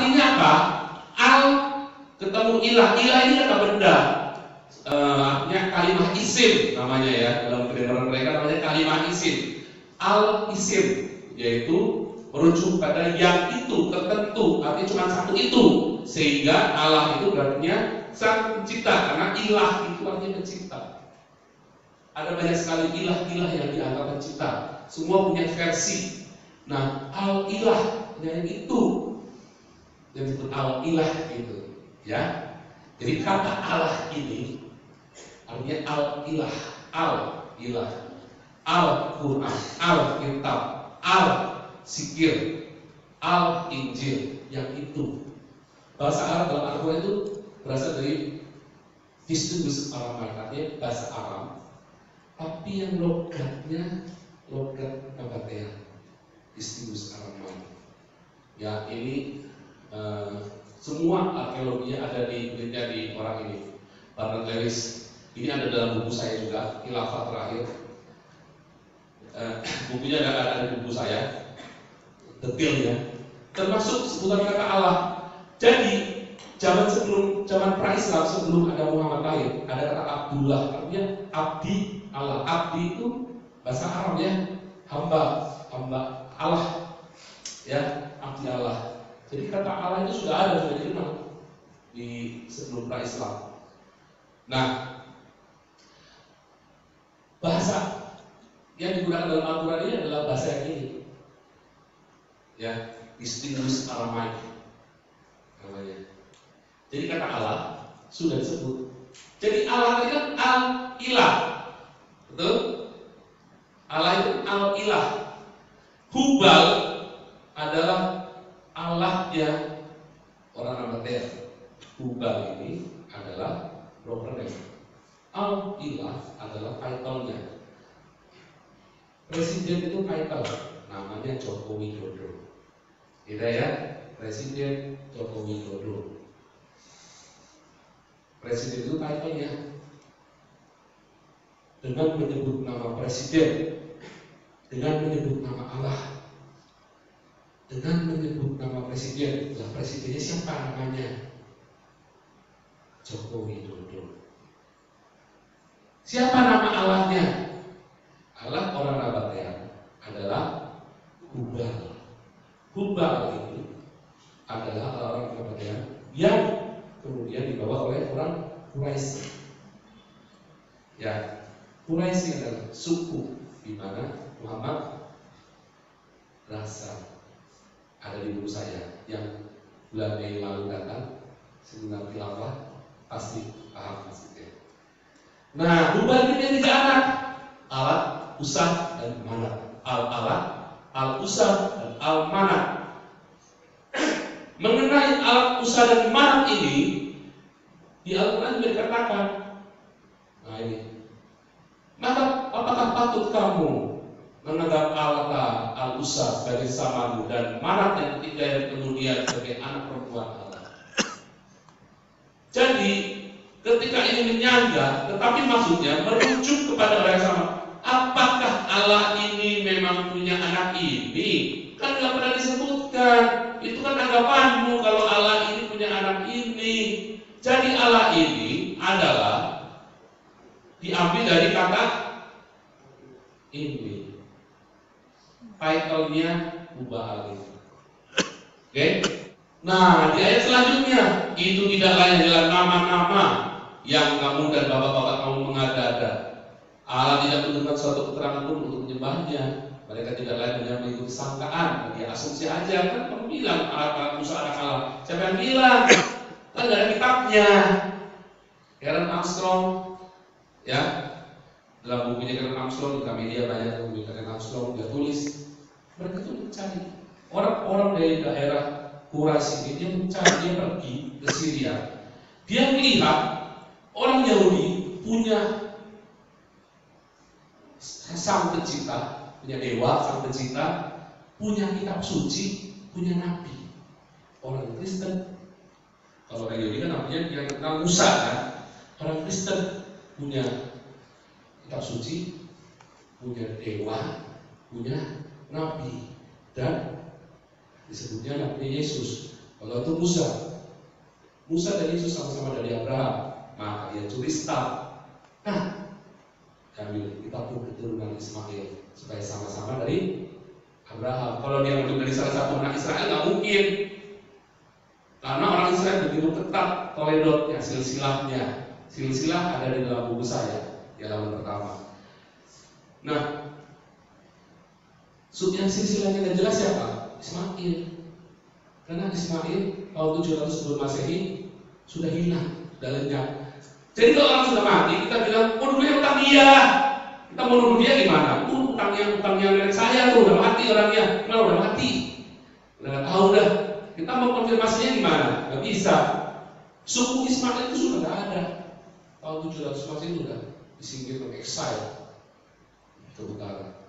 artinya apa? Al ketemu ilah. Ilah ini kata benda. Artinya kalimah isim namanya ya. Dalam kedengaran mereka namanya kalimah isim. Al isim, yaitu merujuk pada yang itu tertentu, artinya cuma satu itu. Sehingga Allah itu berarti sang pencipta, karena ilah itu artinya pencipta. Ada banyak sekali ilah-ilah yang dianggap pencipta. Semua punya versi. Nah, al-ilah yang itu yang disebut al-ilah gitu, ya. Jadi kata Allah ini artinya al-ilah, al-ilah, al-Quran, al-kitab, al-zikir, al-injil, yang itu. Bahasa Arab dalam Al-Quran itu berasal dari Fistus Aramai, artinya bahasa Arab. Tapi yang logatnya logat Nabatean, Fistus Aramai. Ya, ini semua arkeologinya ada di orang ini. Bernard Lewis. Ini ada dalam buku saya juga, Khilafah Terakhir. Bukunya ada di buku saya, detailnya, termasuk sebutan kata Allah. Jadi zaman pra-Islam, sebelum ada Muhammad lahir, ada kata Abdullah, artinya abdi Allah. Abdi itu bahasa Arab ya, hamba Allah, ya, abdi Allah. Jadi kata Allah itu sudah ada, sudah dikenal di sebelum pra-Islam. Nah, bahasa yang digunakan dalam Al-Quran ini adalah bahasa yang ini, ya, Distinguished Aramaic namanya. Jadi kata Allah sudah disebut. Jadi Allah itu kan al-ilah, betul? Allah itu al-ilah. Hubal adalah Allahnya orang Nabatean. Hubal ini adalah proper name. Al-ilah adalah title-nya. Presiden itu title, namanya Joko Widodo. Tidak ya? Presiden Joko Widodo. Presiden itu title-nya. Dengan menyebut nama presiden, dengan menyebut nama Allah, dengan menyebut nama presiden. Lah, presidennya siapa namanya? Joko Widodo. Siapa nama Allahnya? Allah orang Nabatean adalah Hubal. Hubal itu adalah orang Nabatean yang kemudian dibawa oleh orang Quraisy. Ya, Quraisy adalah suku di mana Muhammad berasal. Ada di buku saya yang bulan Mei lalu datang, sebenarnya khilafah, pasti paham maksudnya. Nah, Hubal ini 3 anak, Alat, Usah, dan Manat. Al-Alat, Al-Usah, dan Al-Manat. Mengenai Alat, Usah, dan Manat ini di Al-Quran juga dikatakan, nah ini, maka apakah patut kamu menganggap Alat, Al-Usah sebagai samamu, dan Manat yang ketiga yang kemudian sebagai anak perempuan Allah? Jadi ketika ini menyanggah, tetapi maksudnya merujuk kepada orang yang sama. Apakah Allah ini memang punya anak ini? Kan nggak pernah disebutkan. Itu kan anggapanmu kalau Allah ini punya anak ini. Jadi Allah ini adalah diambil dari kata ini. Title-nya Hubal. Oke? Nah, di ayat selanjutnya, itu tidak lain adalah nama-nama yang kamu dan bapak-bapak kamu mengada-ada. Allah tidak menentukan suatu keterangan pun untuk menyembahnya. Mereka tidak lain hanya mengikuti sangkaan. Dia asumsi aja, kan kamu bilang alat Musa anak Allah. Siapa yang bilang? Kan gak ada kitabnya. Karen Armstrong, ya, dalam bukunya Karen Armstrong, di media banyak buku Karen Armstrong, dia tulis. Mereka itu mencari orang-orang dari daerah Quraisy ini, dia mencari, dia pergi ke Syria. Dia melihat orang Yahudi punya sang pencipta, punya dewa, sang pencipta, punya kitab suci, punya nabi. Orang Kristen, kalau orang Yahudi kan namanya yang kenal Musa kan. Orang Kristen punya kitab suci, punya dewa, punya nabi, dan disebutnya Nabi Yesus. Kalau itu Musa. Musa dan Yesus sama-sama dari Abraham, maka dia curi star. Nah, kita pun keturunan Ismail supaya sama-sama dari Abraham. Kalau dia mengambil dari salah satu anak Israel nggak mungkin, karena orang Israel begitu ketat toledotnya, silsilahnya. Silsilah ada di dalam buku saya, di halaman pertama. Nah, yang silsilahnya nggak jelas siapa? Ismail. Karena Ismail tahun 700 sebelum Masehi sudah hilang, sudah lenyap. Jadi kalau orang sudah mati, kita bilang, oh dulu yang utang dia. Kita mau nuduh dia gimana? Utangnya nenek saya tuh udah mati orangnya. Nah, udah mati. Udah nggak tahu dah. Kita mau konfirmasinya gimana? Nggak bisa. Suku Ismail itu sudah nggak ada. Tahun 700 Masehi sudah disingkirkan, exile ke utara.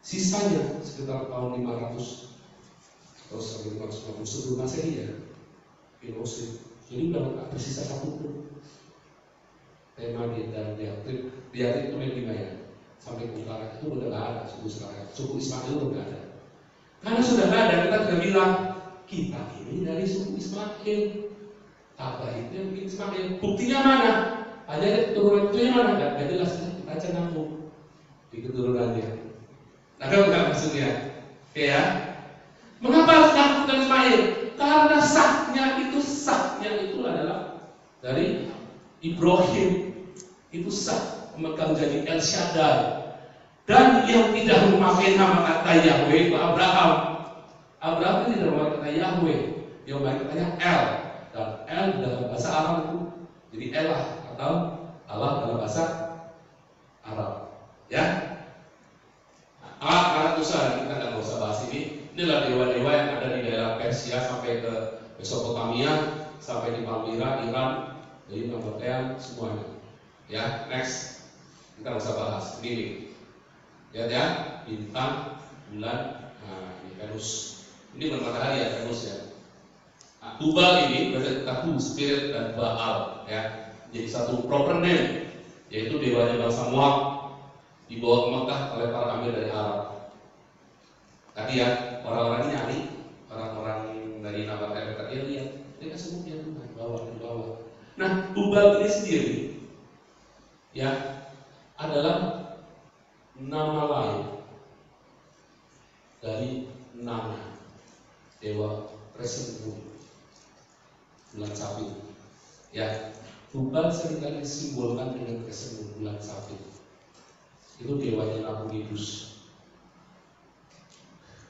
Sisanya sekitar tahun 500 atau sampai 550 sebelum Masehi ya, Filosofi. Jadi udah nggak tersisa satu pun. Tema dan Beatrix itu Medina ya, sampai ke utara itu udah nggak ada suku sekarang. Suku Ismail udah nggak ada. Karena sudah nggak ada, kita sudah bilang kita ini dari suku Ismail. Apa itu yang bikin Ismail? Buktinya mana? Ada keturunan itu yang mana? Nggak jelas. Kita aja ngaku di keturunannya. Nah, kan nggak maksudnya? Ya. Mengapa harus ngaku dengan Ismail? Karena sahnya itu adalah dari Ibrahim. Itu sah memegang jadi El Shaddai. Dan yang tidak memakai nama kata Yahweh itu Abraham. Abraham tidak memakai kata Yahweh, dia memakai katanya El. Dan El dalam bahasa Arab itu jadi Elah atau Allah dalam bahasa Arab. Ya. Alat Musa, kita nggak usah bahas ini. Inilah dewa-dewa yang ada di daerah Persia sampai ke Mesopotamia, sampai di Palmyra, Iran, jadi Nabatean semuanya. Ya, next kita nggak usah bahas. Ini, lihat ya, bintang, bulan, nah ini Venus. Ini bukan matahari ya, Venus ya. Nah, Tubal ini berarti Tahu, Spirit dan Baal ya. Jadi satu proper name, yaitu dewanya bangsa Moab, dibawa ke Mekah oleh para amir dari Arab. Tadi ya, orang-orang ini nyari, orang-orang dari Nabatean tadi lihat, mereka semua punya Tuhan, di bawah. Nah, Tubal ini sendiri ya adalah nama lain dari nama dewa Crescent Moon, bulan sabit. Ya, Tubal seringkali disimbolkan dengan Crescent Moon, bulan sabit. Itu dewanya Nabonidus.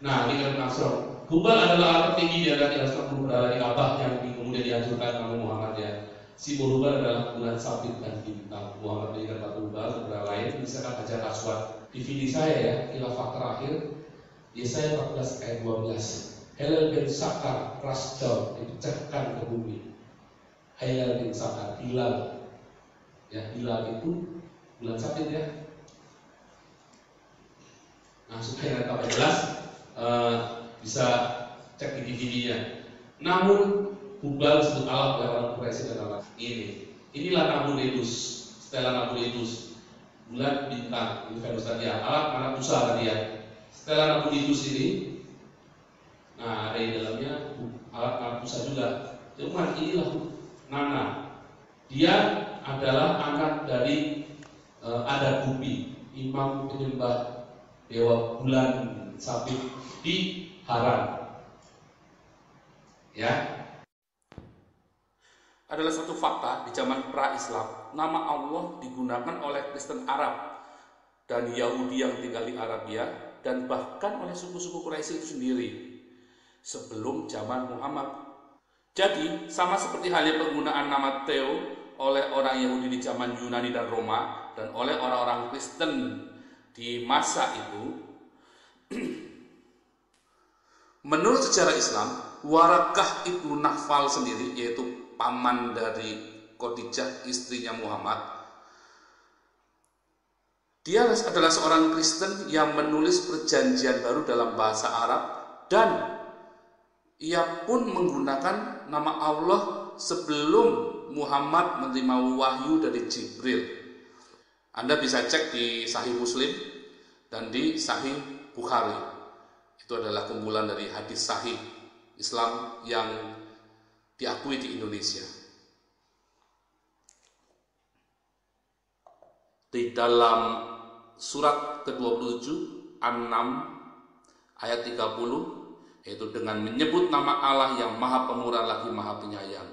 Nah, ini kan Nasron. Tubal adalah alat tertinggi di antara 360 berhala di Ka'bah yang kemudian dihancurkan Nabi Muhammad ya. Simbol Tubal adalah bulan sabit dan bintang. Muhammad menjadikan batu Tubal berhala lain misalkan Hajar Aswad. DVD saya ya, khilafah terakhir Yesaya 14 ayat 12. Helel bin Sakar Rasdal dipecahkan ke bumi. Helel bin Sakar Hilal. Ya, Hilal itu bulan sabit ya. Nah, supaya tambah jelas bisa cek di DVD-nya. Namun Tubal disebut Allah oleh orang Quraisy dan Allah. Inilah Nabonidus, Stella Nabonidus, bulan bintang, ini Venus tadi ya, alat mana Musa tadi ya. Stella Nabonidus ini, nah ada di dalamnya alat mana Musa juga. Cuman inilah Nana. Dia adalah anak dari Ada Bubi, imam penyembah dewa bulan sabit di Haran. Ya. Adalah satu fakta di zaman pra-Islam, nama Allah digunakan oleh Kristen Arab dan Yahudi yang tinggal di Arabia dan bahkan oleh suku-suku Quraisy itu sendiri sebelum zaman Muhammad. Jadi, sama seperti halnya penggunaan nama Theo oleh orang Yahudi di zaman Yunani dan Roma dan oleh orang-orang Kristen di masa itu, menurut sejarah Islam, Warakah ibnu Nawfal sendiri, yaitu paman dari Khadijah istrinya Muhammad, dia adalah seorang Kristen yang menulis perjanjian baru dalam bahasa Arab dan ia pun menggunakan nama Allah sebelum Muhammad menerima wahyu dari Jibril. Anda bisa cek di Sahih Muslim dan di Sahih Bukhari. Itu adalah kumpulan dari hadis sahih Islam yang diakui di Indonesia. Di dalam surat ke-27 An-6 ayat 30, yaitu dengan menyebut nama Allah yang Maha Pemurah lagi Maha Penyayang.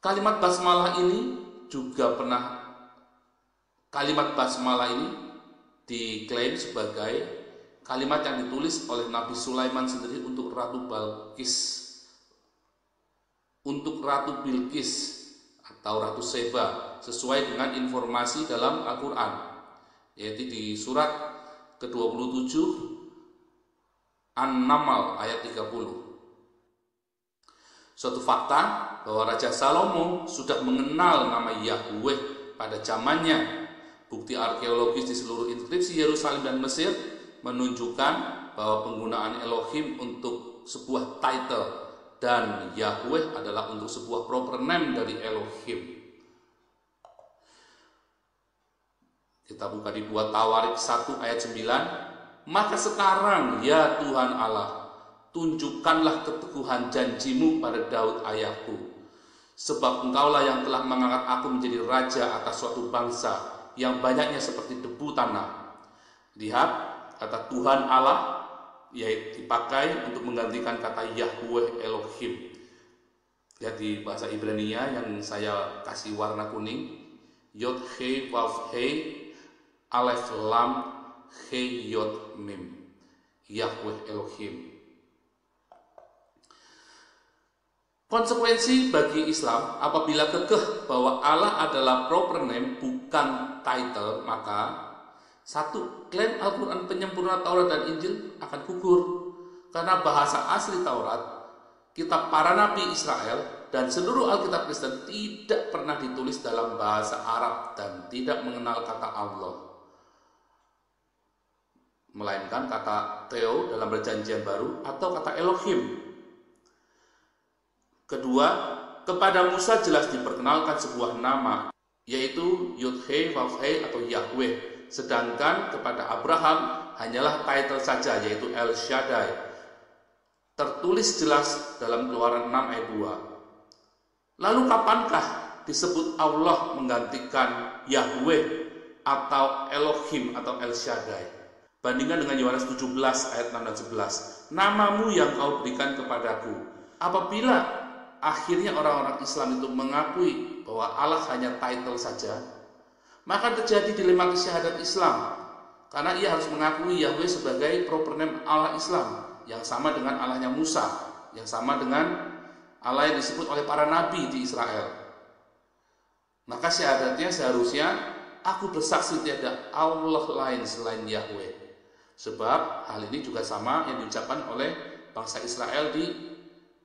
Kalimat basmalah ini diklaim sebagai kalimat yang ditulis oleh Nabi Sulaiman sendiri untuk Ratu Bilqis atau Ratu Seba, sesuai dengan informasi dalam Al-Quran, yaitu di surat ke-27 An-Naml ayat 30. Suatu fakta bahwa Raja Salomo sudah mengenal nama Yahweh pada zamannya. Bukti arkeologis di seluruh inskripsi Yerusalem dan Mesir menunjukkan bahwa penggunaan Elohim untuk sebuah title dan Yahweh adalah untuk sebuah proper name dari Elohim. Kita buka di 2 Tawarik 1 ayat 9. Maka sekarang ya Tuhan Allah, tunjukkanlah keteguhan janjimu pada Daud ayahku, sebab engkaulah yang telah mengangkat aku menjadi raja atas suatu bangsa yang banyaknya seperti debu tanah. Lihat, kata Tuhan Allah yaitu dipakai untuk menggantikan kata Yahweh Elohim. Lihat di bahasa Ibrania yang saya kasih warna kuning, Yod He Vav He Alef Lam He Yod Mim, Yahweh Elohim. Konsekuensi bagi Islam apabila kekeh bahwa Allah adalah proper name bukan title, maka satu, klaim Al-Quran penyempurna Taurat dan Injil akan gugur, karena bahasa asli Taurat, kitab para nabi Israel, dan seluruh Alkitab Kristen tidak pernah ditulis dalam bahasa Arab dan tidak mengenal kata Allah, melainkan kata Theo dalam Perjanjian Baru atau kata Elohim. Kedua, kepada Musa jelas diperkenalkan sebuah nama, yaitu Yod-He, Vav-He atau Yahweh. Sedangkan kepada Abraham hanyalah title saja, yaitu El Shaddai. Tertulis jelas dalam Keluaran 6 ayat 2. Lalu kapankah disebut Allah menggantikan Yahweh atau Elohim atau El Shaddai? Bandingkan dengan Yohanes 17 ayat 6 dan 11. Namamu yang kau berikan kepadaku. Apabila akhirnya orang-orang Islam itu mengakui bahwa Allah hanya title saja, maka terjadi dilema syahadat Islam, karena ia harus mengakui Yahweh sebagai proper name Allah Islam, yang sama dengan Allahnya Musa, yang sama dengan Allah yang disebut oleh para nabi di Israel. Maka syahadatnya seharusnya aku bersaksi tiada Allah lain selain Yahweh. Sebab hal ini juga sama yang diucapkan oleh bangsa Israel di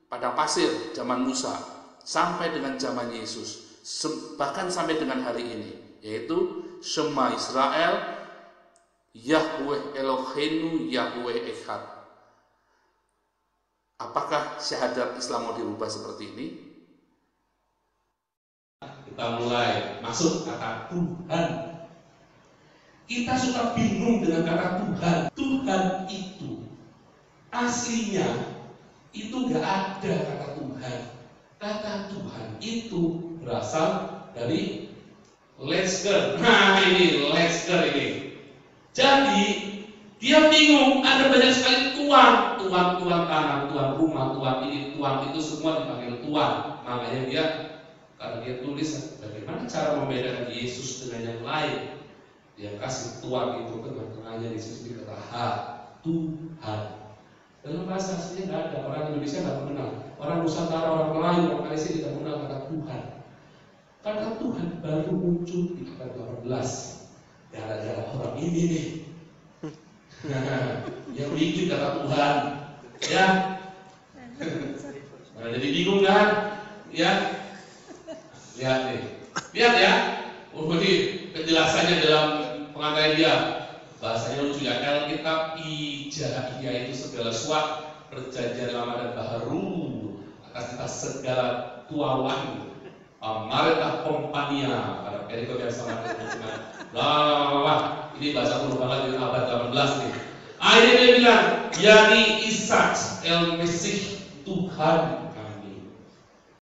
padang pasir zaman Musa sampai dengan zaman Yesus, bahkan sampai dengan hari ini, yaitu Shema Israel, Yahweh Eloheinu, Yahweh Echad. Apakah syahadat Islam mau dirubah seperti ini? Kita mulai masuk kata Tuhan. Kita suka bingung dengan kata Tuhan. Tuhan itu aslinya itu nggak ada kata Tuhan. Kata Tuhan itu berasal dari Lesker. Nah ini Lesker ini. Jadi dia bingung, ada banyak sekali tuan tanah, tuan rumah, tuan ini, tuan itu, semua dipanggil tuan. Makanya dia, karena dia tulis bagaimana cara membedakan Yesus dengan yang lain, dia kasih tuan itu ke tengah-tengahnya di sisi kata Tuhan. Dalam bahasa aslinya nggak ada, orang Indonesia nggak mengenal, orang Nusantara, orang Melayu, orang Malaysia tidak mengenal kata Tuhan. Kata Tuhan baru muncul di abad 18 gara-gara orang ini nih yang bikin kata Tuhan, ya. Nah, jadi bingung kan? Ya, lihat nih, lihat ya. Ini penjelasannya dalam pengantarnya dia. Bahasanya lucu ya. Alkitab Ijaiyah itu segala sesuatu, perjanjian lama dan baru, atas kita segala tuawan, Marita Kompania pada perikop yang sama dengan ini bahasa kuno banget di abad 18 nih. Akhirnya dia bilang, Yani Ishak El Mesih Tuhan